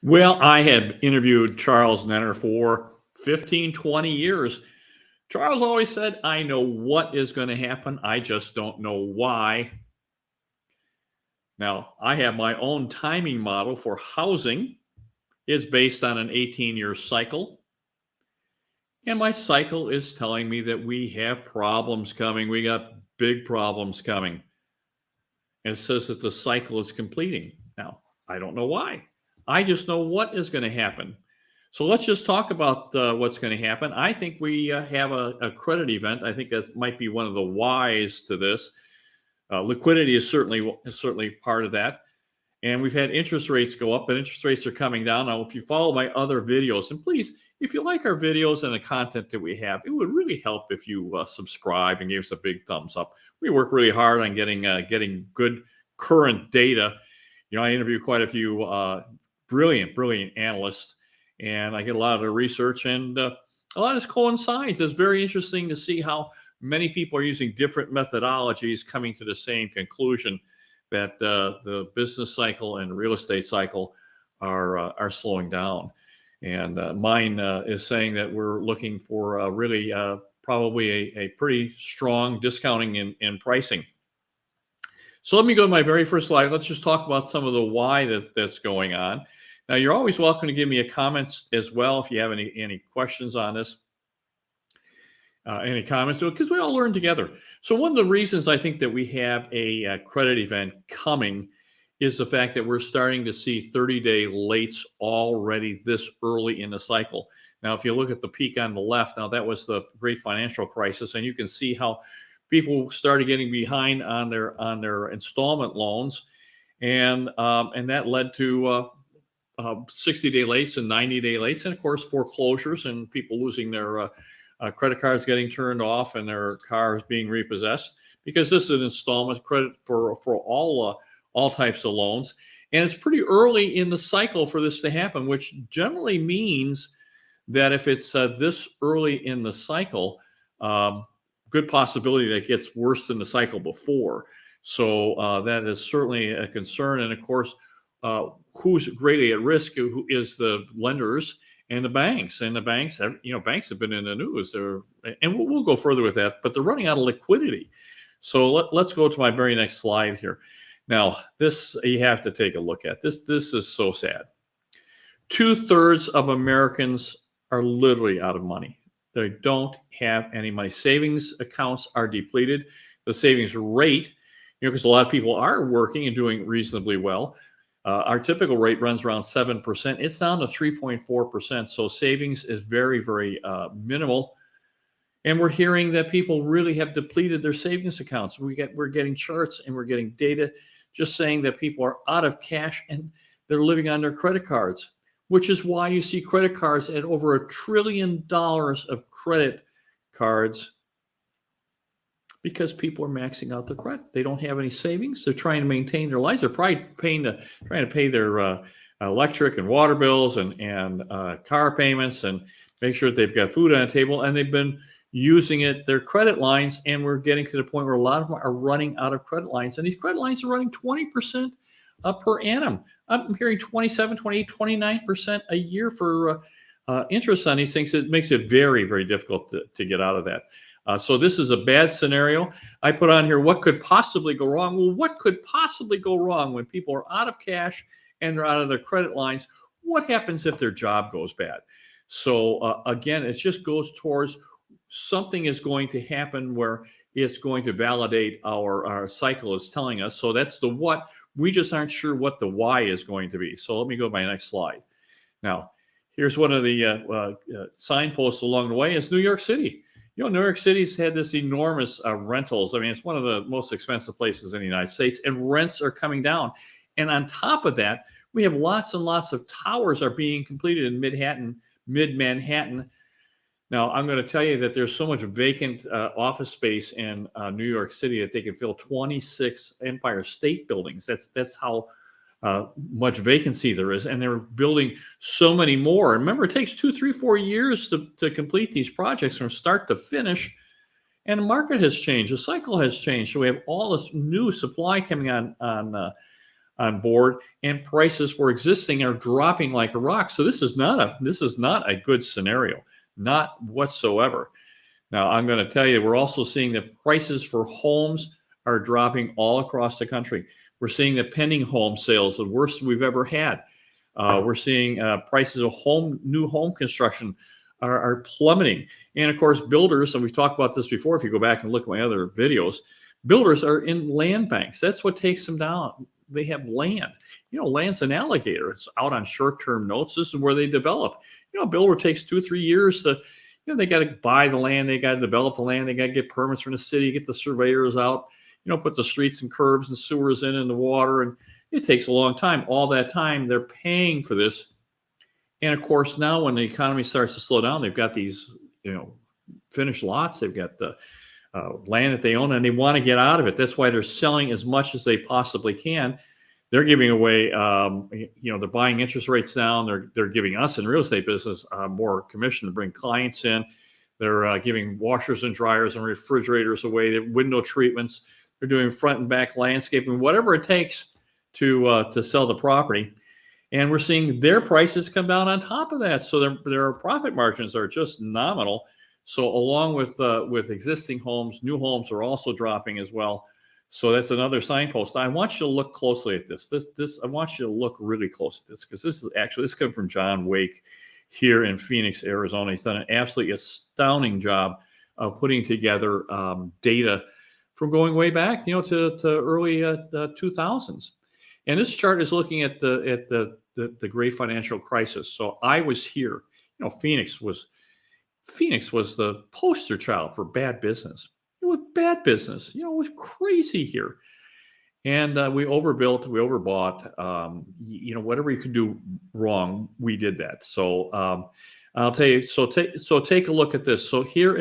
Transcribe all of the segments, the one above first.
Well, I had interviewed Charles Nenner for 15, 20 years. Charles always said, I know what is going to happen. I just don't know why. Now, I have my own timing model for housing. It's based on an 18-year cycle. And my cycle is telling me that we have problems coming. We got big problems coming. And it says that the cycle is completing. Now, I don't know why. I just know what is going to happen. So let's just talk about what's going to happen. I think we have a credit event. I think that might be one of the whys to this. Liquidity is certainly part of that. And we've had interest rates go up, but interest rates are coming down. Now, if you follow my other videos, and please, if you like our videos and the content that we have, it would really help if you subscribe and give us a big thumbs up. We work really hard on getting good current data. You know, I interview quite a few brilliant analysts, and I get a lot of the research, and a lot of this coincides. It's very interesting to see how many people are using different methodologies coming to the same conclusion that the business cycle and real estate cycle are slowing down. And mine is saying that we're looking for really probably a pretty strong discounting in pricing. So let me go to my very first slide. Let's just talk about some of the why that's going on. Now, you're always welcome to give me a comments as well if you have any questions on this. Any comments? Because we all learn together. So one of the reasons I think that we have a credit event coming is the fact that we're starting to see 30-day lates already this early in the cycle. Now, if you look at the peak on the left, now that was the great financial crisis, and you can see how people started getting behind on their installment loans, and that led to 60-day lates and 90-day lates, and of course foreclosures and people losing their credit cards getting turned off and their cars being repossessed, because this is an installment credit for all types of loans. And it's pretty early in the cycle for this to happen, which generally means that if it's this early in the cycle, good possibility that it gets worse than the cycle before. So that is certainly a concern. And of course, who's greatly at risk who is the lenders and the banks. And the banks have, banks have been in the news. And we'll go further with that, but they're running out of liquidity. So let's go to my very next slide here. Now, this you have to take a look at. This is so sad. 2/3 of Americans are literally out of money. They don't have any money. Savings accounts are depleted. The savings rate, because a lot of people are working and doing reasonably well. Our typical rate runs around 7%. It's down to 3.4%. So savings is very, very minimal. And we're hearing that people really have depleted their savings accounts. We're getting charts and we're getting data just saying that people are out of cash and they're living on their credit cards, which is why you see credit cards at over $1 trillion of credit cards, because people are maxing out their credit. They don't have any savings. They're trying to maintain their lives. They're probably trying to pay their electric and water bills and car payments and make sure that they've got food on the table. And they've been using their credit lines, and we're getting to the point where a lot of them are running out of credit lines. And these credit lines are running 20% per annum. I'm hearing 27, 28, 29% a year for interest on these things. It makes it very, very difficult to get out of that. So this is a bad scenario. I put on here, what could possibly go wrong? Well, what could possibly go wrong when people are out of cash and they're out of their credit lines? What happens if their job goes bad? So again, it just goes towards something is going to happen where it's going to validate our cycle is telling us. So that's the what. We just aren't sure what the why is going to be. So let me go to my next slide. Now, here's one of the signposts along the way is New York City. New York City's had this enormous rentals. I mean, it's one of the most expensive places in the United States, and rents are coming down. And on top of that, we have lots and lots of towers are being completed in mid-Manhattan. Now, I'm going to tell you that there's so much vacant office space in New York City that they can fill 26 Empire State buildings. That's how much vacancy there is, and they're building so many more. Remember, it takes 2, 3, 4 years to complete these projects from start to finish, and the market has changed. The cycle has changed. So we have all this new supply coming on on board, and prices for existing are dropping like a rock. So this is not a good scenario, not whatsoever. Now, I'm going to tell you, we're also seeing that prices for homes are dropping all across the country. We're seeing the pending home sales, the worst we've ever had. We're seeing prices of new home construction are plummeting. And of course, builders, and we've talked about this before, if you go back and look at my other videos, builders are in land banks. That's what takes them down. They have land. Land's an alligator. It's out on short-term notes. This is where they develop. A builder takes 2-3 years to, they got to buy the land. They got to develop the land. They got to get permits from the city, get the surveyors out, put the streets and curbs and sewers in and the water. And it takes a long time. All that time, they're paying for this. And of course, now when the economy starts to slow down, they've got these, finished lots. They've got the land that they own, and they want to get out of it. That's why they're selling as much as they possibly can. They're giving away, they're buying interest rates down. They're giving us in the real estate business more commission to bring clients in. They're giving washers and dryers and refrigerators away, window treatments. They're doing front and back landscaping, whatever it takes to sell the property. And we're seeing their prices come down on top of that. So their profit margins are just nominal. So along with existing homes, new homes are also dropping as well. So that's another signpost. I want you to look closely at this. I want you to look really close at this, because this comes from John Wake here in Phoenix, Arizona. He's done an absolutely astounding job of putting together data from going way back, to early 2000s. And this chart is looking at the great financial crisis. So I was here. Phoenix was the poster child for bad business. It was bad business. It was crazy here. And we overbuilt, we overbought. Whatever you could do wrong, we did that. So I'll tell you. So take a look at this. So here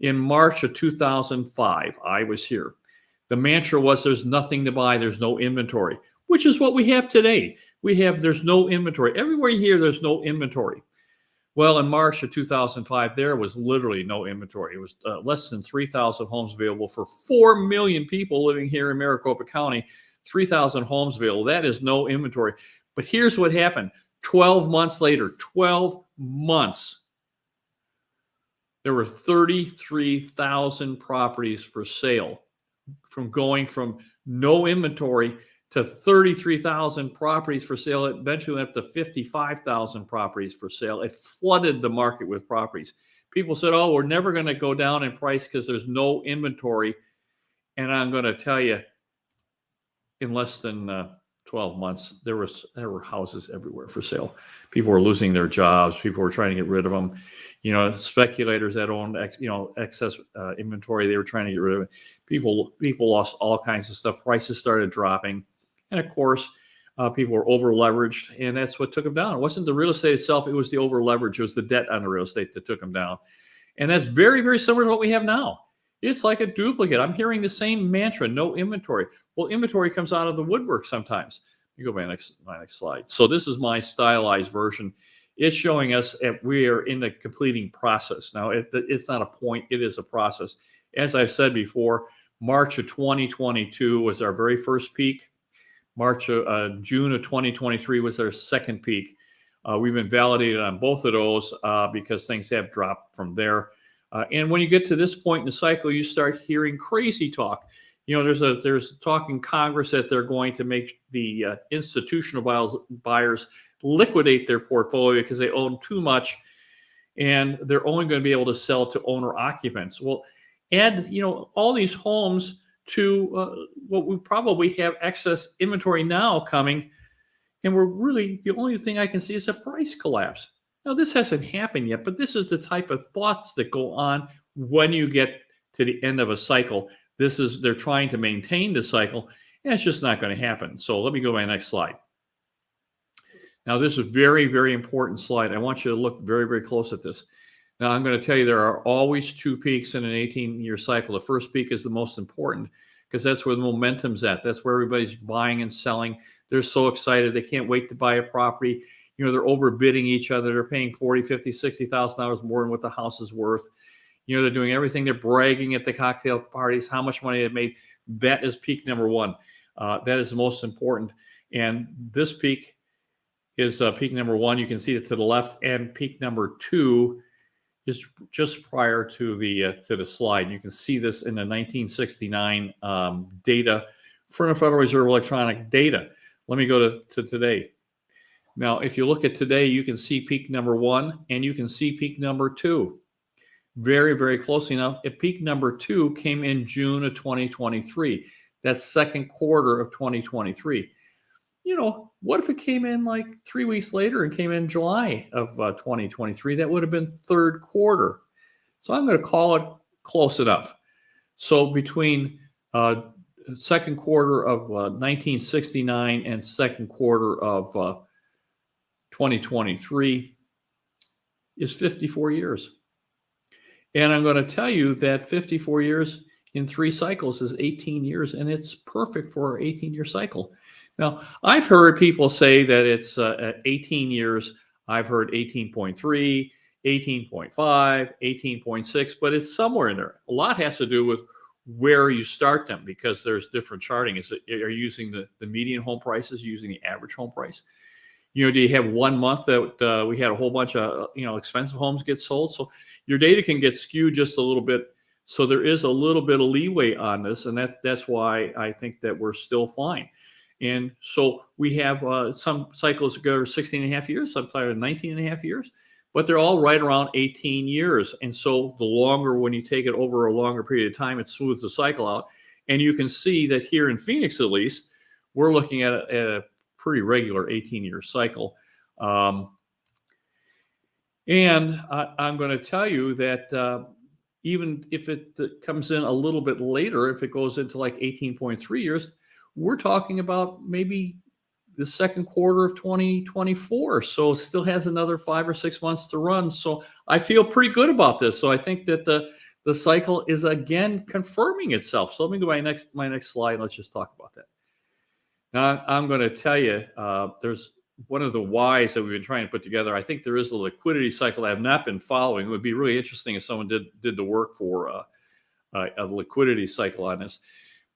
in March of 2005, I was here. The mantra was, "There's nothing to buy. There's no inventory," which is what we have today. There's no inventory. Everywhere you hear there's no inventory. Well, in March of 2005, there was literally no inventory. It was less than 3,000 homes available for 4 million people living here in Maricopa County. 3,000 homes available. That is no inventory. But here's what happened. 12 months later, 12 months, there were 33,000 properties for sale, from going from no inventory to 33,000 properties for sale. It eventually went up to 55,000 properties for sale. It flooded the market with properties. People said, "Oh, we're never going to go down in price because there's no inventory." And I'm going to tell you, in less than 12 months, there were houses everywhere for sale. People were losing their jobs. People were trying to get rid of them. Speculators that owned excess inventory, they were trying to get rid of it. People lost all kinds of stuff. Prices started dropping. And of course, people were over leveraged, and that's what took them down. It wasn't the real estate itself. It was the over leverage. It was the debt on the real estate that took them down. And that's very, very similar to what we have now. It's like a duplicate. I'm hearing the same mantra, no inventory. Well, inventory comes out of the woodwork sometimes. You go by my next slide. So this is my stylized version. It's showing us that we are in the completing process. Now, it's not a point. It is a process. As I've said before, March of 2022 was our very first peak. June of 2023 was our second peak. We've been validated on both of those because things have dropped from there. And when you get to this point in the cycle, you start hearing crazy talk. There's talk in Congress that they're going to make the institutional buyers liquidate their portfolio because they own too much, and they're only going to be able to sell to owner occupants. Well, add all these homes to what we probably have excess inventory now coming, and we're really, the only thing I can see is a price collapse. Now, this hasn't happened yet, but this is the type of thoughts that go on when you get to the end of a cycle. They're trying to maintain the cycle, and it's just not going to happen. So let me go to my next slide. Now, this is a very, very important slide. I want you to look very, very close at this. Now, I'm going to tell you there are always two peaks in an 18-year cycle. The first peak is the most important because that's where the momentum's at. That's where everybody's buying and selling. They're so excited. They can't wait to buy a property. They're overbidding each other. They're paying $40,000, $50,000, $60,000 more than what the house is worth. They're doing everything. They're bragging at the cocktail parties how much money they've made. That is peak number one. That is the most important. And this peak is peak number 1. You can see it to the left, and peak number 2 is just prior to the slide. You can see this in the 1969 data for the Federal Reserve electronic data. Let me go to today. Now, if you look at today, you can see peak number 1 and you can see peak number 2. Very, very closely. Now, at peak number 2 came in June of 2023. That's second quarter of 2023. What if it came in like 3 weeks later and came in July of 2023? That would have been third quarter. So I'm going to call it close enough. So between second quarter of 1969 and second quarter of 2023 is 54 years. And I'm going to tell you that 54 years in 3 cycles is 18 years, and it's perfect for an 18-year cycle. Now, I've heard people say that it's 18 years. I've heard 18.3, 18.5, 18.6, but it's somewhere in there. A lot has to do with where you start them, because there's different charting. Are you using the median home prices, using the average home price? Do you have 1 month that we had a whole bunch of expensive homes get sold? So your data can get skewed just a little bit. So there is a little bit of leeway on this, and that's why I think that we're still fine. And so we have some cycles that go 16 and a half years, sometimes 19 and a half years, but they're all right around 18 years. And so the longer, when you take it over a longer period of time, it smooths the cycle out. And you can see that here in Phoenix, at least, we're looking at a pretty regular 18-year cycle. And I'm going to tell you that even if it comes in a little bit later, if it goes into like 18.3 years, we're talking about maybe the second quarter of 2024. So it still has another 5 or 6 months to run. So I feel pretty good about this. So I think that the cycle is again confirming itself. So let me go to my next slide. Let's just talk about that. Now, I'm going to tell you, there's one of the whys that we've been trying to put together. I think there is a liquidity cycle I have not been following. It would be really interesting if someone did the work for a liquidity cycle on this.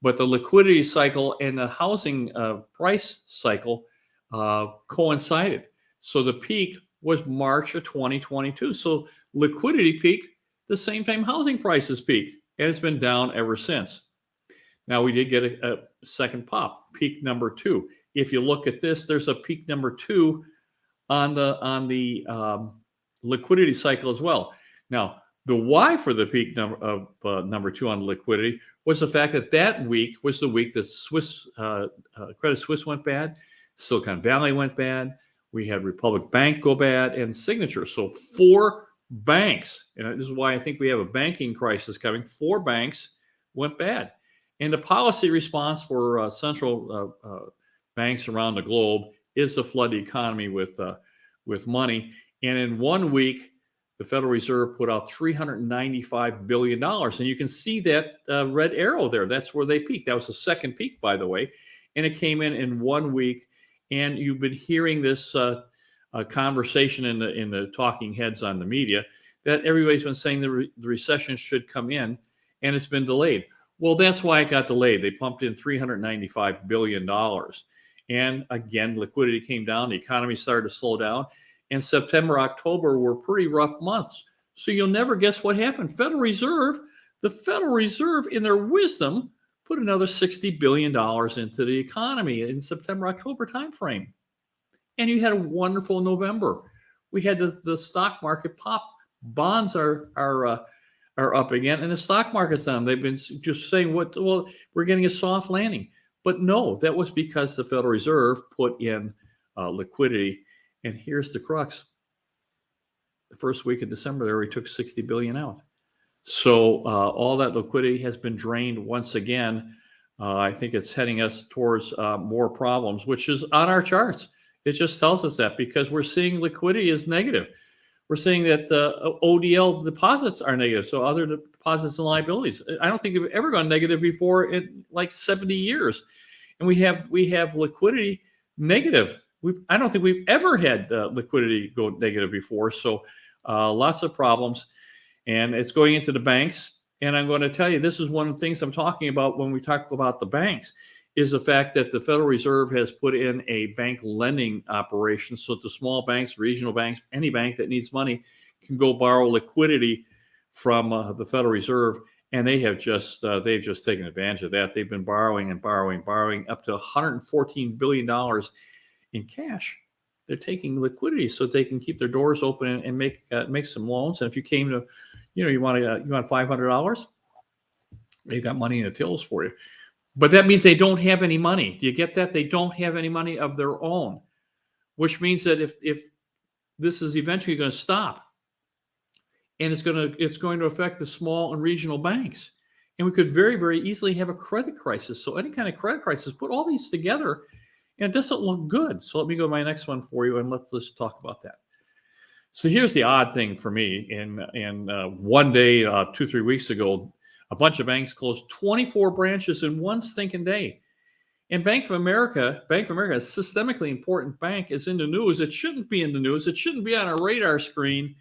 But the liquidity cycle and the housing price cycle coincided. So the peak was March of 2022. So liquidity peaked the same time housing prices peaked, and it's been down ever since. Now, we did get a second pop, peak number 2. If you look at this, there's a peak number 2 on the liquidity cycle as well. Now, the why for the peak number 2 on liquidity was the fact that week was the week that Credit Suisse went bad, Silicon Valley went bad, we had Republic Bank go bad, and Signature. So 4 banks, and this is why I think we have a banking crisis coming. 4 banks went bad. And the policy response for central banks around the globe is to flood the economy with money. And in 1 week, the Federal Reserve put out $395 billion. And you can see that red arrow there. That's where they peaked. That was the second peak, by the way. And it came in 1 week. And you've been hearing this conversation in the talking heads on the media that everybody's been saying the recession should come in, and it's been delayed. Well, that's why it got delayed. They pumped in $395 billion. And again, liquidity came down. The economy started to slow down. And September, October were pretty rough months. So you'll never guess what happened. The Federal Reserve, in their wisdom, put another $60 billion into the economy in September, October timeframe. And you had a wonderful November. We had the stock market pop. Bonds are up again, and the stock market's down. They've been just saying, we're getting a soft landing. But no, that was because the Federal Reserve put in liquidity. And here's the crux. The first week of December, they already took $60 billion out. So all that liquidity has been drained once again. I think it's heading us towards more problems, which is on our charts. It just tells us that because we're seeing liquidity is negative. We're seeing that ODL deposits are negative, so other deposits and liabilities. I don't think they've ever gone negative before in like 70 years. And we have liquidity negative. I don't think we've ever had liquidity go negative before. So lots of problems. And it's going into the banks. And I'm going to tell you, this is one of the things I'm talking about when we talk about the banks, is the fact that the Federal Reserve has put in a bank lending operation so that the small banks, regional banks, any bank that needs money can go borrow liquidity from the Federal Reserve. And they've just taken advantage of that. They've been borrowing and borrowing up to $114 billion in cash. They're taking liquidity so they can keep their doors open and make some loans. And if you came to, you want $500, they've got money in the tills for you. But that means they don't have any money. Do you get that? They don't have any money of their own, which means that if this is eventually going to stop, and it's going to affect the small and regional banks, and we could very, very easily have a credit crisis. So any kind of credit crisis, put all these together, and it doesn't look good. So let me go to my next one for you, and let's talk about that. So here's the odd thing for me. In one day, 2-3 weeks ago, a bunch of banks closed 24 branches in one stinking day. And Bank of America, a systemically important bank, is in the news. It shouldn't be in the news. It shouldn't be on our radar screen.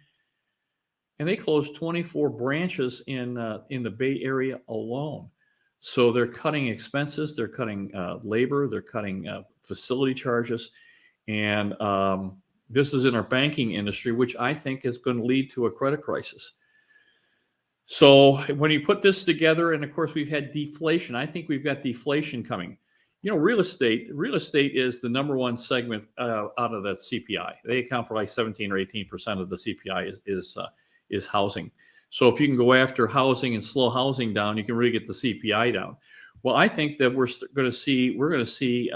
And they closed 24 branches in the Bay Area alone. So they're cutting expenses, they're cutting labor, they're cutting facility charges, and this is in our banking industry, which I think is going to lead to a credit crisis. So when you put this together, and of course we've had deflation, I think we've got deflation coming. Real estate is the number one segment out of that CPI. They account for like 17 or 18% of the CPI is housing. So if you can go after housing and slow housing down, you can really get the CPI down. Well, I think that we're going to see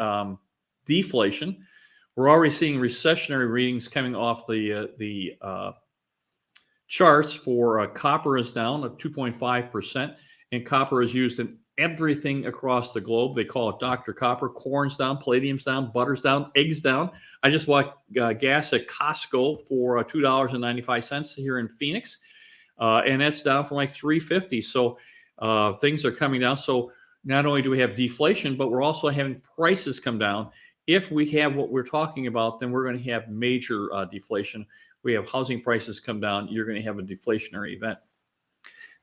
deflation. We're already seeing recessionary readings coming off the charts for copper is down at 2.5%, and copper is used in everything across the globe. They call it Dr. Copper. Corn's down, palladium's down, butter's down, eggs down. I just bought gas at Costco for $2.95 here in Phoenix, and that's down from like $3.50. So things are coming down. So not only do we have deflation, but we're also having prices come down. If we have what we're talking about, then we're going to have major deflation. We have housing prices come down. You're going to have a deflationary event.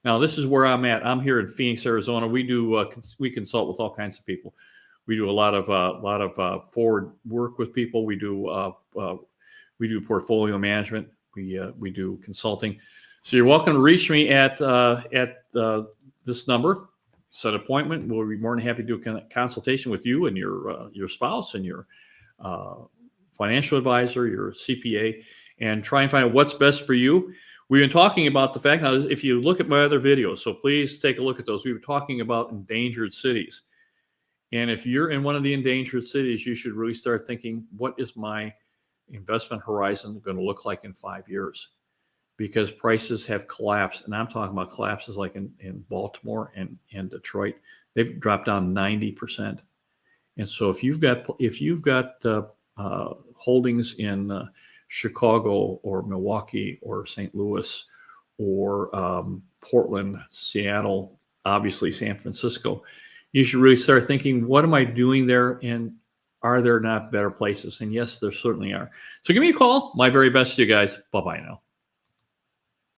Now, this is where I'm at. I'm here in Phoenix, Arizona. We consult with all kinds of people. We do a lot of forward work with people. We do portfolio management. We do consulting. So you're welcome to reach me at this number. Set an appointment. We'll be more than happy to do a consultation with you and your spouse and your financial advisor, your CPA, and try and find out what's best for you. We've been talking about the fact, now if you look at my other videos, so please take a look at those. We were talking about endangered cities. And if you're in one of the endangered cities, you should really start thinking, what is my investment horizon going to look like in 5 years? Because prices have collapsed. And I'm talking about collapses like in Baltimore and Detroit. They've dropped down 90%. And so if you've got holdings in Chicago or Milwaukee or St. Louis or Portland, Seattle, obviously San Francisco, you should really start thinking, what am I doing there? And are there not better places? And yes, there certainly are. So give me a call. My very best to you guys. Bye-bye now.